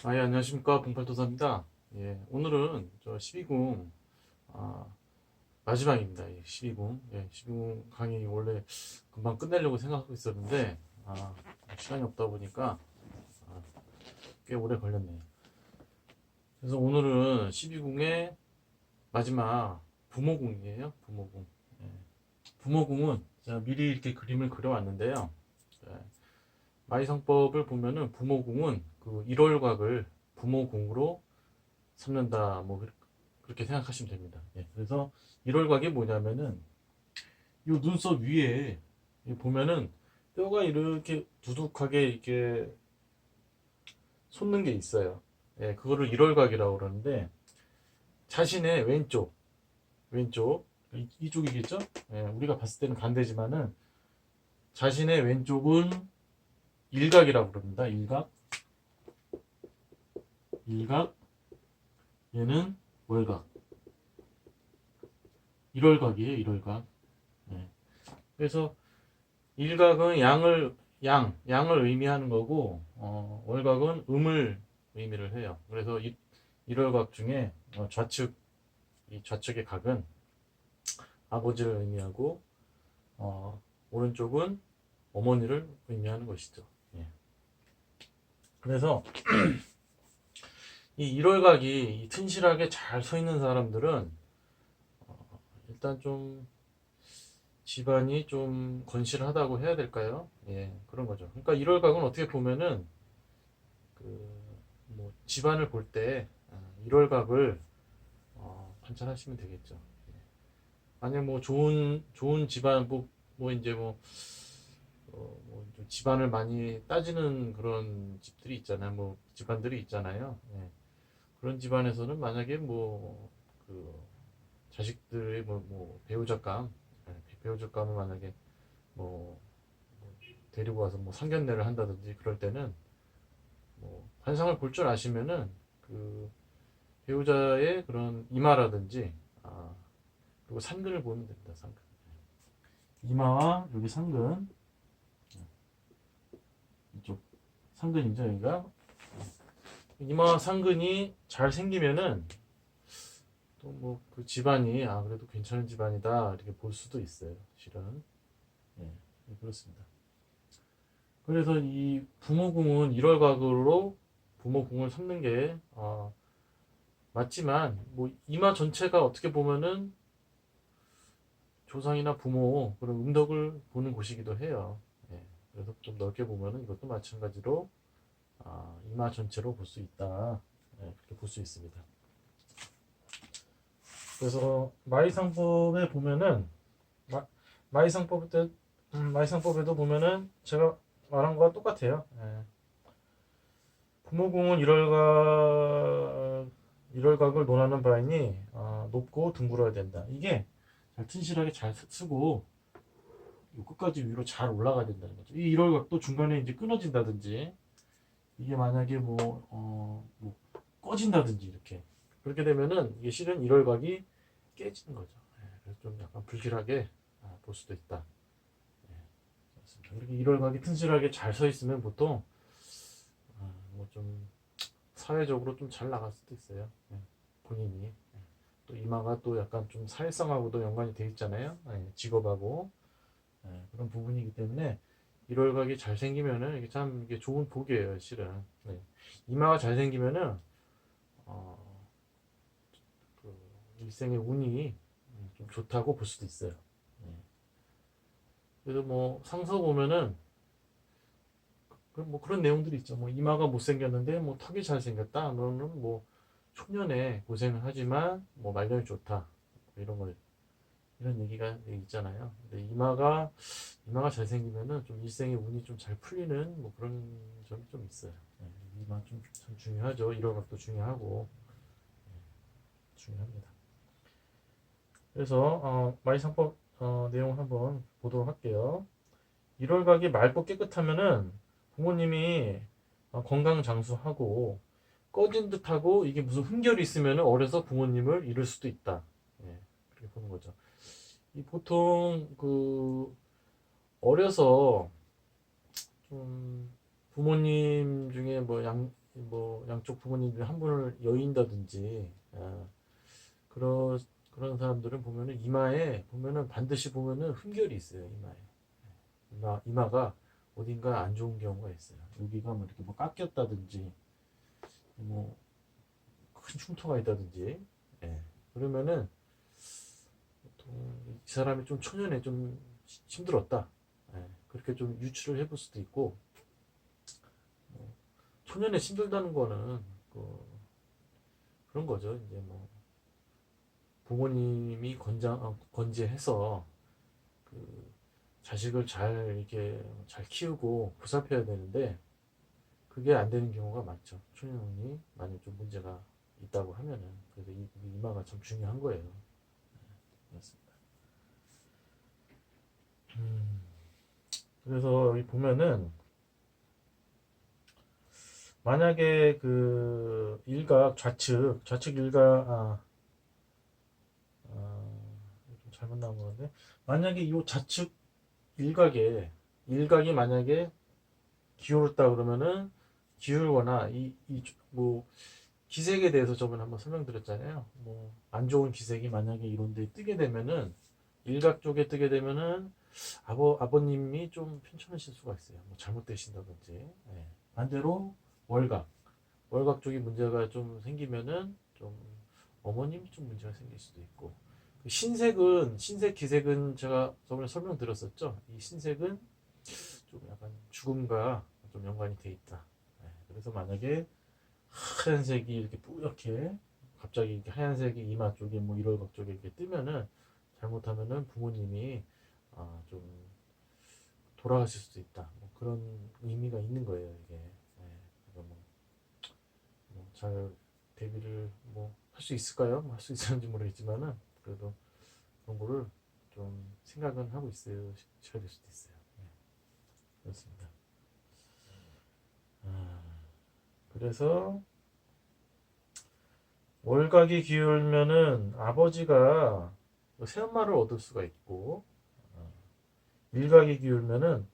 예, 안녕하십니까. 봉팔도사입니다. 예, 오늘은 저 12궁, 아, 마지막입니다. 예, 12궁. 예, 12궁 강의 원래 금방 끝내려고 생각하고 있었는데, 시간이 없다 보니까, 아, 꽤 오래 걸렸네요. 그래서 오늘은 12궁의 마지막 부모궁이에요. 부모궁. 예, 부모궁은 제가 미리 이렇게 그림을 그려왔는데요. 예, 마이성법을 보면은 부모궁은 그 1월각을 부모궁으로 삼는다. 뭐 그렇게 생각하시면 됩니다. 예, 그래서 1월각이 뭐냐면은 이 눈썹 위에 보면은 뼈가 이렇게 두둑하게 이렇게 솟는 게 있어요. 예, 그거를 1월각이라고 그러는데 자신의 왼쪽 이쪽이겠죠? 예, 우리가 봤을 때는 반대지만은 자신의 왼쪽은 일각이라고 그럽니다. 일각, 얘는 월각, 1월각이에요. 1월각. 예. 그래서 일각은 양을 의미하는 거고, 월각은 음을 의미를 해요. 그래서 일월각 중에 이 좌측의 각은 아버지를 의미하고, 오른쪽은 어머니를 의미하는 것이죠. 예. 그래서 이 일월각이 튼실하게 잘 서 있는 사람들은 일단 좀 집안이 좀 건실하다고 해야 될까요? 예, 그런 거죠. 그러니까 일월각은 어떻게 보면은 그 뭐 집안을 볼 때 일월각을 관찰하시면 되겠죠. 예. 만약 뭐 좋은 집안 뭐 이제 뭐 집안을 많이 따지는 그런 집들이 있잖아요. 뭐 집안들이 있잖아요. 예. 그런 집안에서는 만약에 뭐 그 자식들의 뭐 배우잣감, 예, 배우잣감을 만약에 뭐 데리고 와서 뭐 상견례를 한다든지 그럴 때는 뭐 관상을 볼 줄 아시면은 그 배우자의 그런 이마라든지 그리고 상근을 보면 됩니다. 상근. 이마와 여기 상근, 이쪽 상근이죠. 여기가 이마 상근이 잘 생기면은 또 뭐 그 집안이 그래도 괜찮은 집안이다 이렇게 볼 수도 있어요. 실은. 예, 그렇습니다. 그래서 이 부모궁은 1월각으로 부모궁을 삼는 게 맞지만 뭐 이마 전체가 어떻게 보면은 조상이나 부모 그런 음덕을 보는 곳이기도 해요. 예, 그래서 좀 넓게 보면은 이것도 마찬가지로 이마 전체로 볼 수 있다. 예, 그렇게 볼 수 있습니다. 그래서 마이상법에 보면은 마이상법 때 마이상법에도 보면은 제가 말한 거와 똑같아요. 예. 부모궁은 일월각을 논하는 바이니 높고 둥글어야 된다. 이게 잘 튼실하게 잘 쓰고 끝까지 위로 잘 올라가야 된다는 거죠. 이 일월각도 중간에 이제 끊어진다든지 이게 만약에 뭐 꺼진다든지 이렇게 그렇게 되면은 이게 실은 일월각이 깨지는 거죠. 예, 그래서 좀 약간 불길하게 볼 수도 있다. 예, 이렇게 일월각이 튼실하게 잘 서 있으면 보통 뭐좀 사회적으로 좀 잘 나갈 수도 있어요. 예, 본인이. 예. 또 이마가 또 약간 좀 사회성하고도 연관이 돼 있잖아요. 예, 직업하고 그런 부분이기 때문에 일월각이 잘 생기면은 이게 참 이게 좋은 복이에요, 실은. 네. 이마가 잘 생기면은 어, 그 일생의 운이 좀 좋다고 볼 수도 있어요. 네. 그래서 뭐 상서 보면은 뭐 그런 내용들이 있죠. 뭐 이마가 못생겼는데 뭐 턱이 잘생겼다. 그러면 뭐 초년에 고생을 하지만 뭐 말년이 좋다. 뭐 이런 얘기가 있잖아요. 근데 이마가 잘생기면은 좀 일생의 운이 좀 잘 풀리는 뭐 그런 점이 좀 있어요. 네, 이마 참 중요하죠. 일월각도 중요하고 중요합니다. 그래서 마이상법 내용 한번 보도록 할게요. 일월각이 맑고 깨끗하면은 부모님이 건강 장수하고 꺼진 듯하고 이게 무슨 흠결이 있으면 어려서 부모님을 잃을 수도 있다. 예, 그렇게 보는 거죠. 이 보통 그 어려서 좀 부모님 중에 뭐 뭐 양쪽 부모님들이 한 분을 여인다든지 그런 사람들은 보면은 이마에 보면은 반드시 보면은 흠결이 있어요. 이마에 이마가 어딘가 안 좋은 경우가 있어요. 여기가 뭐 이렇게 뭐 깎였다든지 뭐 큰 흉터가 있다든지 그러면은 이 사람이 좀 초년에 좀 힘들었다. 그렇게 좀 유추를 해볼 수도 있고 초년에 힘들다는 거는 그런 거죠. 이제 뭐 부모님이 건재해서 그 자식을 잘 이렇게 잘 키우고 보살펴야 되는데 그게 안 되는 경우가 많죠. 초년운이 만약 좀 문제가 있다고 하면은 그래서 이마가 참 중요한 거예요. 그렇습니다. 그래서 여기 보면은 만약에 그 일각 좌측 일각 좀 잘못 나온 건데 만약에 이 좌측 일각이 만약에 기울었다 그러면은 기울거나 뭐 기색에 대해서 저번에 한번 설명드렸잖아요. 뭐 안 좋은 기색이 만약에 이런 데 뜨게 되면은 일각 쪽에 뜨게 되면은 아버님이 좀 편찮으실 수가 있어요. 뭐 잘못되신다든지. 반대로 월각 쪽이 문제가 좀 생기면은 좀 어머님이 좀 문제가 생길 수도 있고 그 신색 기색은 제가 저번에 설명드렸었죠. 이 신색은 좀 약간 죽음과 좀 연관이 돼 있다. 그래서 만약에 하얀색이 이렇게 뿌옇게 갑자기 이렇게 하얀색이 이마 쪽에 뭐 일월각 쪽에 이렇게 뜨면은 잘못하면은 부모님이 좀 돌아가실 수도 있다. 뭐 그런 의미가 있는 거예요 이게. 그래서 잘 대비를 뭐 할 수 있을까요? 할 수 있을지 모르겠지만은 그래도 그런 거를 좀 생각은 하고 있어야 될 수도 있어요. 그렇습니다. 그래서 월각이 기울면은 아버지가 새엄마를 얻을 수가 있고 일각이 기울면은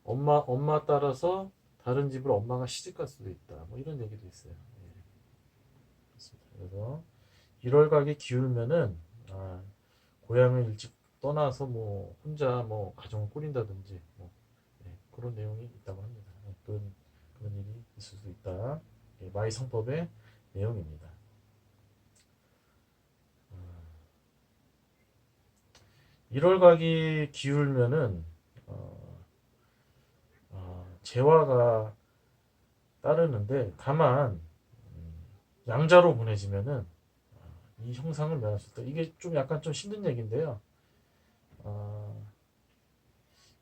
엄마 따라서 다른 집을 엄마가 시집갈 수도 있다. 뭐 이런 얘기도 있어요. 그렇습니다. 그래서 일월각이 기울면은 고향을 일찍 떠나서 뭐 혼자 뭐 가정을 꾸린다든지 뭐 그런 내용이 있다고 합니다. 그런 일이 있을 수 있다. 마이 성법의 내용입니다. 일월각이 기울면은 재화가 따르는데 다만 양자로 보내지면은 이 형상을 면할 수 있다. 이게 좀 약간 좀 힘든 얘기인데요.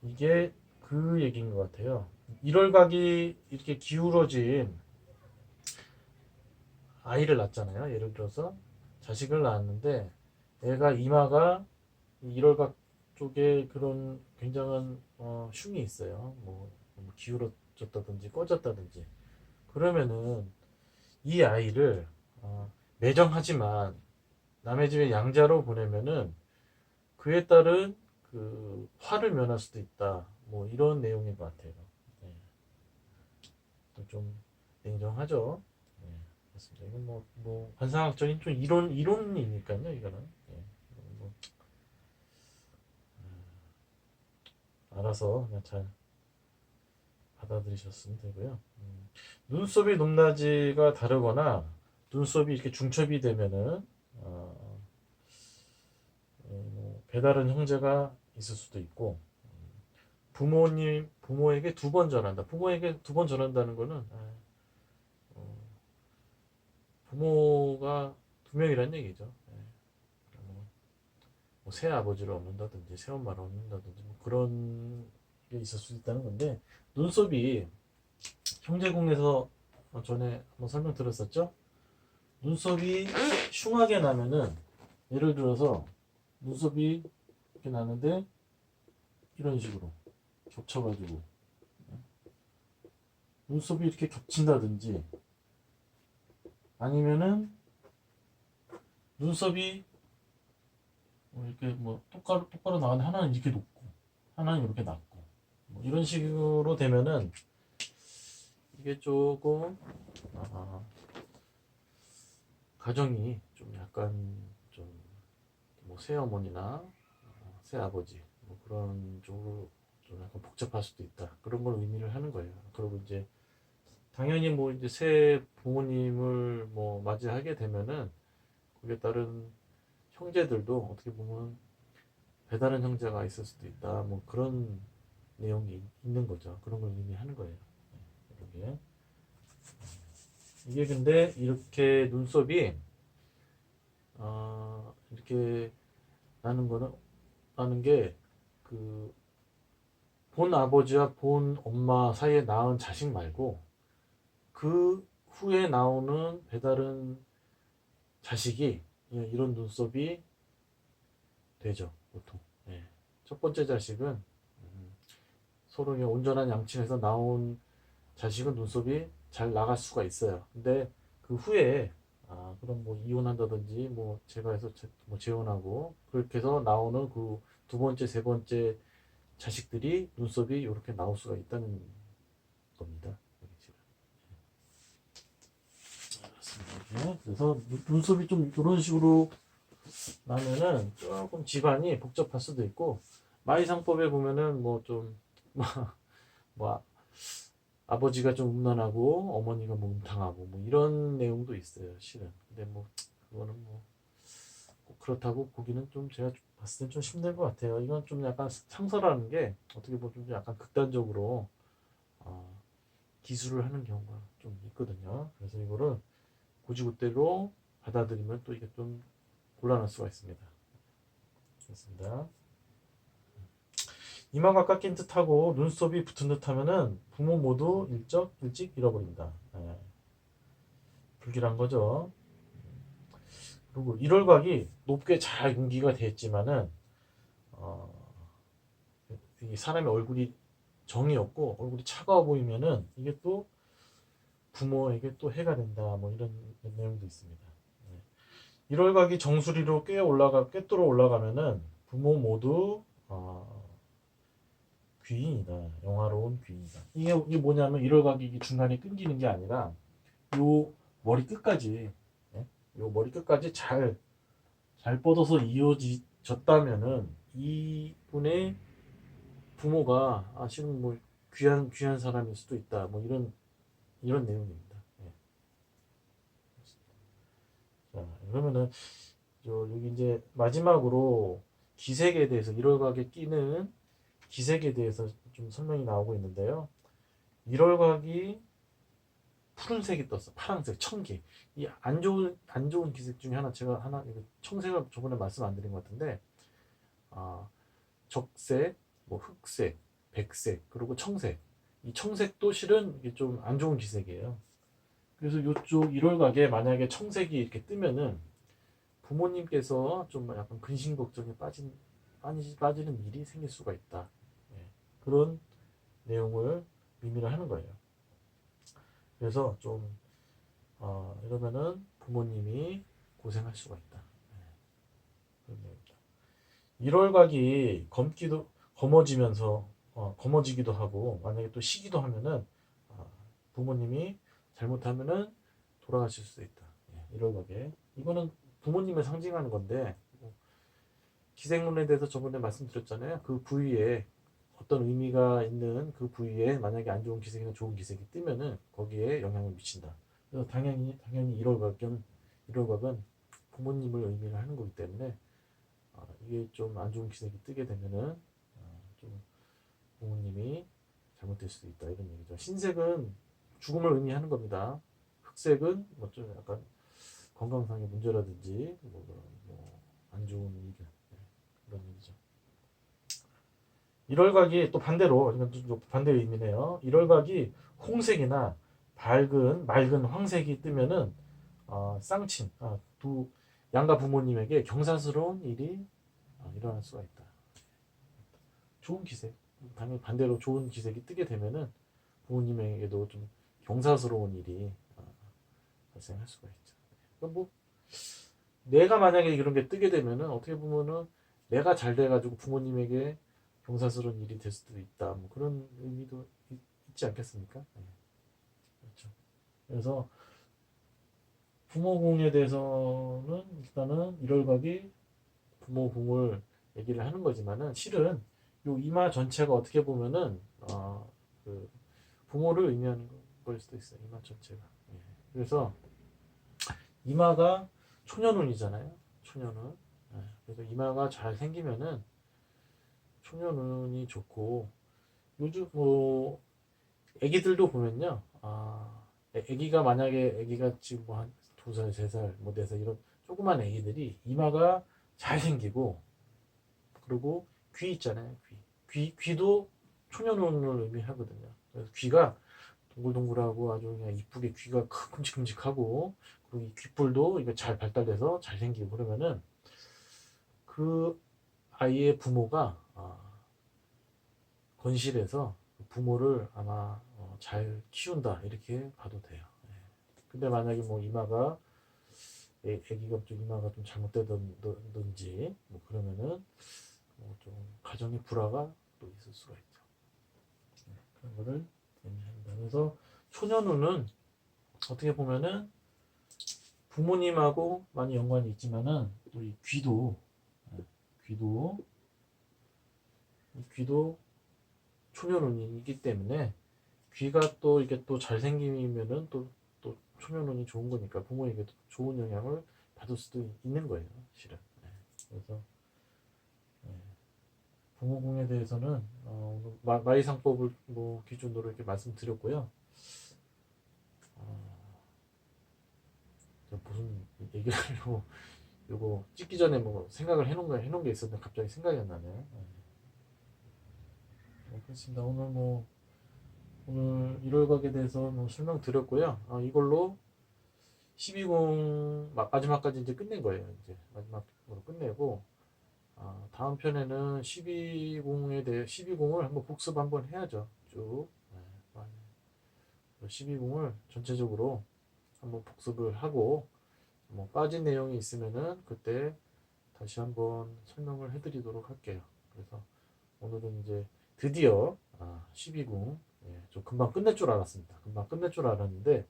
이게 그 얘기인 것 같아요. 일월각이 이렇게 기울어진 아이를 낳잖아요. 예를 들어서 자식을 낳았는데 애가 이마가 일월각 쪽에 그런 굉장한 흉이 있어요. 뭐 기울어졌다든지 꺼졌다든지 그러면은 이 아이를 매정하지만 남의 집에 양자로 보내면은 그에 따른 그 화를 면할 수도 있다. 뭐 이런 내용인 것 같아요. 좀 냉정하죠. 그렇습니다. 이건 뭐 관상학적인 좀 이론이니까요. 이거는 뭐 알아서 그냥 잘 받아들이셨으면 되고요. 눈썹이 높낮이가 다르거나 눈썹이 이렇게 중첩이 되면은 뭐 배다른 형제가 있을 수도 있고 부모에게 두 번 전한다. 부모에게 두 번 전한다는 거는 어, 부모가 두 명이란 얘기죠. 뭐 새아버지를 얻는다든지 새엄마를 얻는다든지 뭐 그런 게 있을 수 있다는 건데 눈썹이 형제궁에서 전에 한번 설명드렸었죠. 눈썹이 흉하게 나면은 예를 들어서 눈썹이 이렇게 나는데 이런 식으로 겹쳐가지고 눈썹이 이렇게 겹친다든지 아니면은 눈썹이 이렇게 뭐 똑바로 나가는데 하나는 이렇게 높고 하나는 이렇게 낮고 뭐 이런 식으로 되면은 이게 조금 아, 가정이 좀 약간 좀 뭐 새어머니나 새아버지 뭐 그런 쪽으로 좀 약간 복잡할 수도 있다. 그런 걸 의미를 하는 거예요. 그리고 이제 당연히 뭐 이제 새 부모님을 뭐 맞이하게 되면은 거기에 따른 형제들도 어떻게 보면 배다른 형제가 있을 수도 있다. 뭐 그런 내용이 있는 거죠. 그런 걸 의미하는 거예요. 이게 이게 근데 이렇게 눈썹이 이렇게 나는 거는 나는 게 그 본 아버지와 본 엄마 사이에 낳은 자식 말고 그 후에 나오는 배다른 자식이 이런 눈썹이 되죠, 보통. 예. 첫 번째 자식은 서로 온전한 양친에서 나온 자식은 눈썹이 잘 나갈 수가 있어요. 근데 그 후에 그럼 뭐 이혼한다든지 뭐 제가 해서 뭐 재혼하고 그렇게 해서 나오는 그 두 번째, 세 번째 자식들이 눈썹이 이렇게 나올 수가 있다는 겁니다. 여기 지금. 네, 그래서 눈썹이 좀 이런 식으로 나면은 조금 집안이 복잡할 수도 있고 마이상법에 보면은 뭐 좀 뭐 아버지가 좀 음란하고 어머니가 뭐 음탕하고 뭐 이런 내용도 있어요 실은. 근데 뭐 그거는 뭐 꼭 그렇다고 보기는 좀 제가 봤을 땐 좀 힘들 것 같아요. 이건 좀 약간 상설하는 게 어떻게 보면 좀 약간 극단적으로 어, 기술을 하는 경우가 좀 있거든요. 그래서 이거를 고지고대로 받아들이면 또 이게 좀 곤란할 수가 있습니다. 그렇습니다. 이마가 깎인 듯하고 눈썹이 붙은 듯하면은 부모 모두 일찍 잃어버린다. 예, 불길한 거죠. 그리고 일월각이 높게 잘 연기가 됐지만은 어, 이 사람의 얼굴이 정이 없고 얼굴이 차가워 보이면은 이게 또 부모에게 또 해가 된다. 뭐 이런 내용도 있습니다. 예. 일월각이 정수리로 꿰뚫어 올라가면은 부모 모두 귀인이다. 영화로운 귀인이다. 이게 뭐냐면 일월각이 이게 중간에 끊기는 게 아니라 요 머리 끝까지 예? 요 머리 끝까지 잘 뻗어서 이어졌다면은 이분의 부모가 실은 뭐 귀한 사람일 수도 있다. 뭐 이런 내용입니다. 예. 자, 그러면은 여기 이제 마지막으로 기색에 대해서 일월각에 끼는 기색에 대해서 좀 설명이 나오고 있는데요. 일월각이 푸른색이 떴어. 파란색, 청기. 이 안 좋은 기색 중에 하나 제가 하나 이거 청색을 저번에 말씀 안 드린 것 같은데 아, 적색, 뭐 흑색, 백색, 그리고 청색. 이 청색도 실은 이게 좀 안 좋은 기색이에요. 그래서 이쪽 일월각에 만약에 청색이 이렇게 뜨면은 부모님께서 좀 약간 근심 걱정에 빠지는 일이 생길 수가 있다. 예, 그런 내용을 의미를 하는 거예요. 그래서 좀 이러면은 부모님이 고생할 수가 있다. 예, 그런 내용입니다. 일월각이 검어지면서 검어지기도 하고 만약에 또 시기도 하면은 부모님이 잘못하면은 돌아가실 수도 있다. 예, 일월각에 이거는 부모님을 상징하는 건데 뭐 기생론에 대해서 저번에 말씀드렸잖아요. 그 부위에 어떤 의미가 있는 그 부위에 만약에 안 좋은 기색이나 좋은 기색이 뜨면은 거기에 영향을 미친다. 그래서 당연히 일월각은 부모님을 의미를 하는 거기 때문에 이게 좀 안 좋은 기색이 뜨게 되면은 좀 부모님이 잘못될 수도 있다 이런 얘기죠. 흰색은 죽음을 의미하는 겁니다. 흑색은 뭐 좀 약간 건강상의 문제라든지 뭐안 좋은 일 그런 얘기죠. 일월각이 또 반대로 이건 좀 반대의 의미네요. 일월각이 홍색이나 맑은 황색이 뜨면은 쌍친 두 양가 부모님에게 경사스러운 일이 일어날 수가 있다. 좋은 기색 당연히 반대로 좋은 기색이 뜨게 되면은 부모님에게도 좀 경사스러운 일이 발생할 수가 있죠. 그러니까 뭐 내가 만약에 이런 게 뜨게 되면은 어떻게 보면은 내가 잘 돼가지고 부모님에게 경사스러운 일이 될 수도 있다. 뭐 그런 의미도 있지 않겠습니까? 네. 그래서 부모궁에 대해서는 일단은 일월각이 부모궁을 얘기를 하는 거지만은 실은 요 이마 전체가 어떻게 보면은 그 부모를 의미하는 걸 수도 있어요. 이마 전체가. 예. 그래서 이마가 초년운이잖아요. 초년운. 예. 그래서 이마가 잘 생기면은 초년운이 좋고 요즘 뭐 애기들도 보면요. 애기가 만약에 애기가 지금 뭐 한 2살, 3살, 뭐 4살 이런 조그만 애기들이 이마가 잘 생기고 그리고 귀 있잖아요. 귀도 초년운을 의미하거든요. 그래서 귀가 동글동글하고 아주 그냥 이쁘게 귀가 큼직큼직하고 그리고 이 귓볼도 이거 잘 발달돼서 잘 생기고 그러면은 그 아이의 부모가 건실해서 부모를 아마 잘 키운다 이렇게 봐도 돼요. 예. 근데 만약에 뭐 이마가 애기가 좀 이마가 좀 잘못되던지 뭐 그러면은 뭐좀 가정의 불화가 또 있을 수가 있죠. 네, 그런 거를 의미합니다. 그래서 초년우는 어떻게 보면은 부모님하고 많이 연관이 있지만은 또 이 귀도 예, 귀도 귀도 초년운이기 때문에 귀가 또 이게 또 잘생기면은 또 초년운이 좋은 거니까 부모에게도 좋은 영향을 받을 수도 있는 거예요, 실은. 네. 그래서 네. 부모궁에 대해서는 오늘 마이상법을 뭐 기준으로 이렇게 말씀드렸고요. 어, 무슨 얘기를 하려고 요거 찍기 전에 뭐 생각을 해놓은 게 있었는데 갑자기 생각이 안 나네요. 네. 그렇습니다. 오늘 1월각에 대해서 뭐 설명드렸고요. 이걸로 12공 마지막까지 이제 끝낸 거예요. 이제 마지막으로 끝내고 다음 편에는 12공에 대해 12공을 한번 복습 한번 해야죠. 쭉. 네, 12공을 전체적으로 한번 복습을 하고 뭐 빠진 내용이 있으면은 그때 다시 한번 설명을 해드리도록 할게요. 그래서 오늘은 이제 드디어 12궁 좀 금방 끝낼 줄 알았습니다. 금방 끝낼 줄 알았는데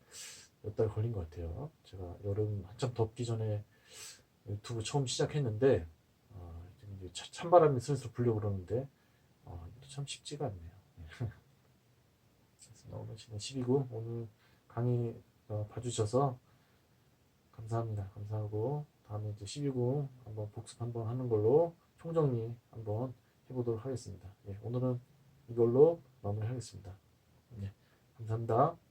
몇 달 걸린 것 같아요. 제가 여름 한참 덥기 전에 유튜브 처음 시작했는데 지금 이제 찬바람이 슬슬 불려 그러는데 이것도 참 쉽지가 않네요. 그래서 오늘 12궁 오늘 강의 봐주셔서 감사합니다. 감사하고 다음에 이제 12궁 한번 복습 한번 하는 걸로 총정리 한번 해보도록 하겠습니다. 오늘은 이걸로 마무리하겠습니다. 감사합니다.